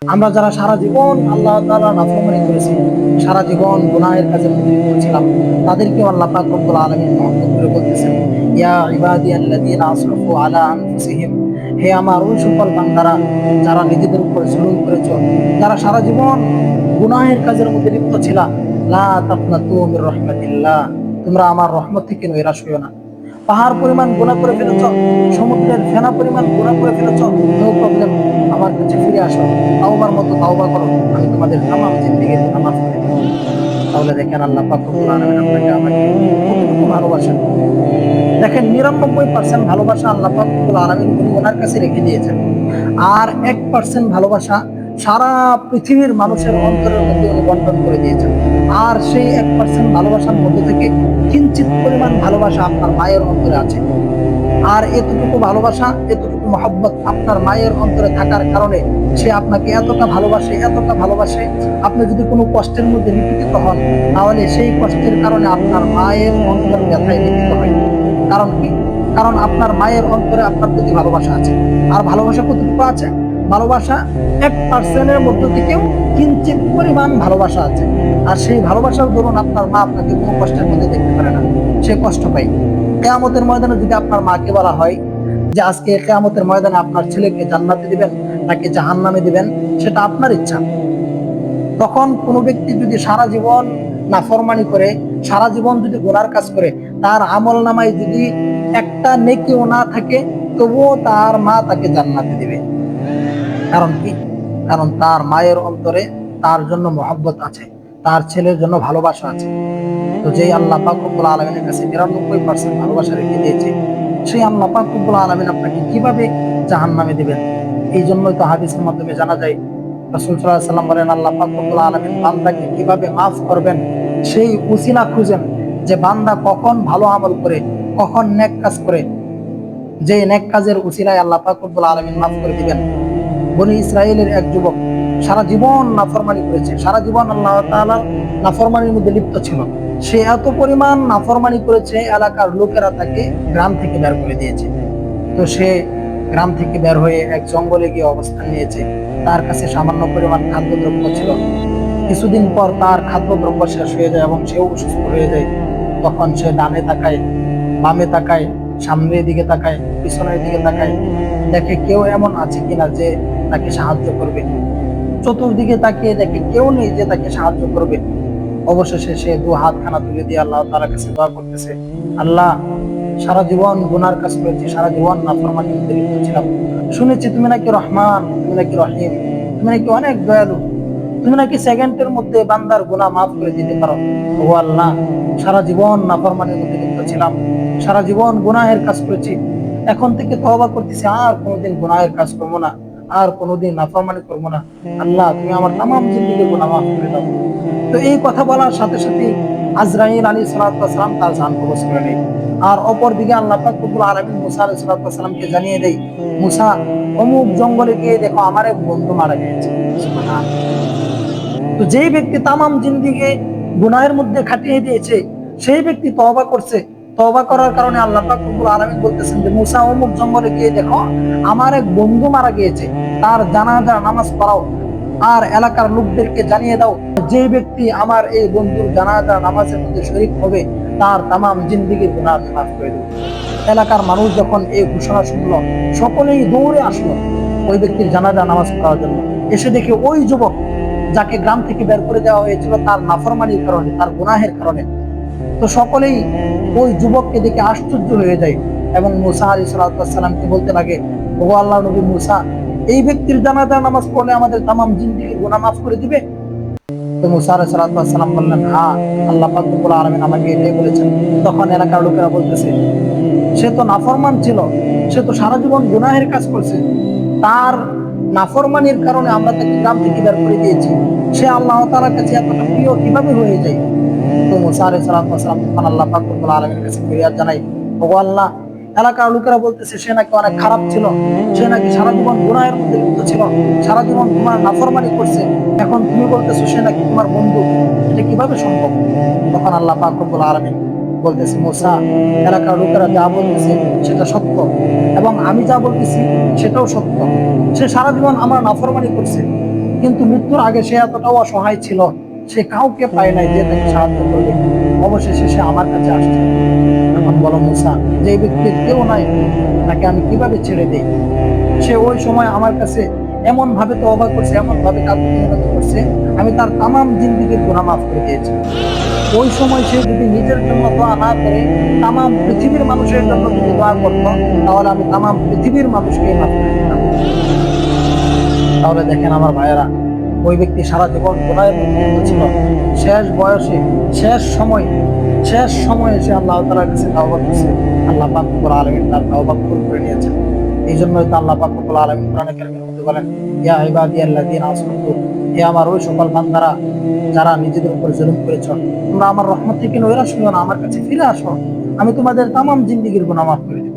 আমরা যারা সারা জীবন আল্লাহ তাআলা নাফরমানি করেছি, সারা জীবন গুনাহের কাজে প্রবৃত্ত ছিলাম, তাদেরকে আল্লাহ পাক রব্বুল আলামিন মহব্বত করে বলতেছেন, ইয়া ইবাদিয়াল্লাযীনা আসরাফু আলা আনফুসিহিম, হে আমার ওই সকল বান্দারা যারা নিজেদের উপর জুলুম করেছো, যারা সারা জীবন গুনাহের কাজের মধ্যে লিপ্ত ছিলা, লা তাকনাতু মির রাহমাতিল্লাহ, তোমরা আমার রহমত থেকে নৈরাশ হইও না। পাহাড় পরিমাণ গুনাহ করে ফেলেছ, সমুদ্রের ফেনা পরিমাণ গুনাহ করে ফেলেছ, নো প্রবলেম, আমার কাছে ফিরে আসো, তাওবার মতো তাওবা করো, আমি তোমাদের তামাম জিন্দেগির গুনাহ মাফ করে দেব। তাহলে দেখেন আল্লাহ পাক রব্বুল আলামিন আপনাকে আমাকে কতটুকু ভালোবাসেন। দেখেন 99% ভালোবাসা আল্লাহ পাক রব্বুল আলামিন উনি ওনার কাছে রেখে দিয়েছেন, আর 1% ভালোবাসা সারা পৃথিবীর মানুষের অন্তরের মধ্যে উনি বন্টন করে দিয়েছেন। আর সেই 1% ভালোবাসার মধ্যে থেকে কিঞ্চিত পরিমাণ ভালোবাসা আপনার মায়ের অন্তরে আছে। আর এতটুকু ভালোবাসা, এতটুকু মহব্বত আপনার মায়ের অন্তরে থাকার কারণে সে আপনাকে এতটা ভালোবাসে, এতটা ভালোবাসে, আপনি যদি কোনো কষ্টের মধ্যে নিপীড়িত হন, তাহলে সেই কষ্টের কারণে আপনার মায়ের অন্তর ব্যথায় নিপীড়িত হয়। কারণ কি? কারণ আপনার মায়ের অন্তরে আপনার প্রতি ভালোবাসা আছে। আর ভালোবাসা কতটুকু আছে? ভালোবাসা 1%-এর মধ্য থেকেও কিঞ্চিত পরিমাণ ভালোবাসা আছে। আর সেই ভালোবাসার দরুন আপনার মা আপনাকে কোনো কষ্টের মধ্যে দেখতে পারে না, সে কষ্ট পায়। কিয়ামতের ময়দানে যদি আপনার মাকে বলা হয় যে আজকে কিয়ামতের ময়দানে আপনার ছেলেকে জান্নাতে দিবেন নাকি জাহান্নামে দিবেন, সেটা আপনার ইচ্ছা। তখন কোনো ব্যক্তি যদি সারা জীবন নাফরমানি করে, সারা জীবন যদি গুনার কাজ করে, তার আমল নামায় যদি একটা নেকিও না থাকে, তবুও তার মা তাকে জান্নাতে দিবে। কারণ কি? কারণ তার মায়ের অন্তরে তার জন্য মহব্বত আছে, তার ছেলের জন্য ভালোবাসা আছে। তো যেই আল্লাহ পাক রব্বুল আলামিনের কাছে 99% ভালোবাসা রেখে দিয়েছে, সেই আল্লাহ পাক রব্বুল আলামিন আপনাকে কিভাবে জাহান্নামে দিবেন? এই জন্যই তো হাদিসের মাধ্যমে জানা যায়, রাসূল সাল্লাল্লাহু আলাইহি ওয়াসাল্লাম বলেন, আল্লাহ পাক রব্বুল আলামিন বান্দাকে কিভাবে মাফ করবেন সেই উসিলা খুঁজেন, যে বান্দা কখন ভালো আমল করে, কখন নেক কাজ করে, যে নেক কাজের উসিলায় আল্লাহ পাক রব্বুল আলামিন মাফ করে দিবেন। বনি ইসরায়েলের এক যুবক সারা জীবন নাফরমানি করেছে, সারা জীবন আল্লাহ তাআলার নাফরমানির মধ্যে লিপ্ত ছিল। সে এত পরিমাণ নাফরমানি করেছে, এলাকার লোকেরা তাকে গ্রাম থেকে বের করে দিয়েছে। তো সে গ্রাম থেকে বের হয়ে এক জঙ্গলে গিয়ে অবস্থান নিয়েছে। তার কাছে সামান্য পরিমাণ খাদ্যদ্রব্য ছিল। কিছুদিন পর তার খাদ্যদ্রব্য শেষ হয়ে যায় এবং সেও অসুস্থ হয়ে যায়। তখন সে ডানে তাকায়, বামে তাকায়, সামনের দিকে তাকায়, পিছনের দিকে তাকায়, দেখে কেউ এমন আছে কিনা যে তাকে সাহায্য করবে। চতুর্দিকে তাকিয়ে দেখে কেউ নেই যে তাকে সাহায্য করবে। অবশেষে সে দু হাত খানা তুলে দিয়ে আল্লাহ তাআলার কাছে দোয়া করতেছে, আল্লাহ, সারা জীবন গুনার কাজ করেছি, সারা জীবন নাফরমানির মধ্যে লিপ্ত ছিলাম। শুনেছি তুমি নাকি রহমান, তুমি নাকি রহিম, তুমি নাকি অনেক দয়ালু, তুমি নাকি সেকেন্ডের মধ্যে বান্দার গুনাহ মাফ করে দিতে পারো। ও আল্লাহ, সারা জীবন নাফরমানির মধ্যে লিপ্ত ছিলাম, সারা জীবন গুনাহের কাজ করেছি, এখন থেকে তওবা করতেছি, আর কোনোদিন গুনাহের কাজ করবো না, আর কোনোদিন নাফরমানি করবো না। আল্লাহ, তুমি আমার তামাম জিন্দেগীর গুনাহ মাফ করে দাও। তো এই কথা বলার সাথে সাথে আজরাইল আলাইহিস সালাতু ওয়াস সালাম তার জান কবজ করে নেয়। আর অপর দিকে আল্লাহ পাক রব্বুল আলামিন মুসা আলাইহিস সালাতু ওয়াস সালামকে জানিয়ে দেয়, মুসা, অমুক জঙ্গলে গিয়ে দেখো আমার এক বন্ধু মারা গিয়েছে। সুবহানাল্লাহ। তো যেই ব্যক্তি তামাম জিন্দেগি গুনাহের মধ্যে কাটিয়ে দিয়েছে, সেই ব্যক্তি তওবা করছে। তওবা করার কারণে আল্লাহ পাক রব্বুল আলামিন বলতেছেন যে মুসা, অমুক জঙ্গলে গিয়ে দেখো আমার এক বন্ধু মারা গিয়েছে, তার জানাজার নামাজ পড়াও, আর এলাকার লোকদেরকে জানিয়ে দাও, যে ব্যক্তি আমার এই বন্ধুর জানাজা নামাজের মধ্যে শরীক হবে, তার তামাম জিন্দেগির গুনাহ আমি মাফ করে দেব। এলাকার মানুষ যখন এই ঘোষণা শুনলো, সকলেই দৌড়ে আসলো ওই ব্যক্তির জানাজা নামাজ পড়ার জন্য। এসে দেখে ওই যুবক যাকে গ্রাম থেকে বের করে দেওয়া হয়েছিল তার নাফরমানির কারণে, তার গুনাহের কারণে, তো সকলেই ওই যুবককে দেখে আশ্চর্য হয়ে যায় এবং মুসা আলাইহিস সালাতু ওয়াস সালামকে বলতে লাগে, ও আল্লাহর নবী মুসা, এই ব্যক্তির জানাজা নামাজ পড়লে আমাদের তামাম জিন্দেগির গুনাহ মাফ করে দিবে? তো মুসা আলাইহিস সালাতু ওয়াস সালাম বললেন, হ্যাঁ, আল্লাহ পাক রব্বুল আলামিন আমাকে এটাই বলেছেন। তখন এলাকার লোকেরা বলতেছে, সে তো নাফরমান ছিল, সে তো সারা জীবন গুনাহের কাজ করছে, তার নাফরমানির কারণে আমরা তাকে গ্রাম থেকে বের করে দিয়েছি, সে আল্লাহ তাআলার কাছে এতটা প্রিয় কিভাবে হয়ে যায়? তো মুসা আলাইহিস সালাতু ওয়াস সালাম তখন আল্লাহ পাক রব্বুল আলামিনের কাছে ফরিয়াদ জানাই, ওগো আল্লাহ, এলাকার লোকেরা বলতেছে সে নাকি অনেক খারাপ ছিল, সে নাকি সারা জীবন গুনাহের মধ্যে লিপ্ত ছিল, সারা জীবন তোমার নাফরমানি করছে, এখন তুমি বলতেছো সে নাকি তোমার বন্ধু, এটা কিভাবে সম্ভব? তখন আল্লাহ পাক রব্বুল আলামিন বলতেছে, মুসা, এলাকার লোকেরা যা বলতেছে সেটা সত্য, এবং আমি যা বলতেছি সেটাও সত্য। সে সারা জীবন আমার নাফরমানি করছে, কিন্তু মৃত্যুর আগে সে এতটাও অসহায় ছিল, সে কাউকে পায় নাই যে তাকে সাহায্য করবে। অবশেষে সে আমার কাছে আসছে। এখন বলো মুসা, যে ব্যক্তির কেউ নাই, তাকে আমি কিভাবে ছেড়ে দিই? সে ওই সময় আমার কাছে এমন ভাবে তওবা করছে, এমন ভাবে কাকুতি করছে, আমি তার তামাম জিন্দেগীর গুনাহ মাফ করে দিয়েছি। ওই সময় সে যদি নিজের জন্য দোয়া না করে তামাম পৃথিবীর মানুষের জন্য যদি দোয়া করতো, তাহলে আমি তামাম পৃথিবীর মানুষকে মাফ করে দিতাম। তাহলে দেখেন আমার ভাইয়েরা, ওই ব্যক্তি সারা জীবন গুনাহের মধ্যে লিপ্ত ছিল। শেষ বয়সে, শেষ সময়ে সে আল্লাহ তাআলার কাছে তওবা করছে। আল্লাহ পাক রব্বুল আলামিন তার তওবা কবুল করে নিয়েছেন। এই জন্যই তো আল্লাহ পাক রব্বুল আলামিন কোরআনে কারীমের মধ্যে বলেন, ইয়া ইবাদিয়াল্লাযীনা আসরাফু, হে আমার ওই সকল বান্দারা যারা নিজেদের উপর জুলুম করেছ, তোমরা আমার রহমত থেকে নৈরাশ হইও না, আমার কাছে ফিরে আসো, আমি তোমাদের তামাম জিন্দেগীর গুনাহ মাফ করে দেব।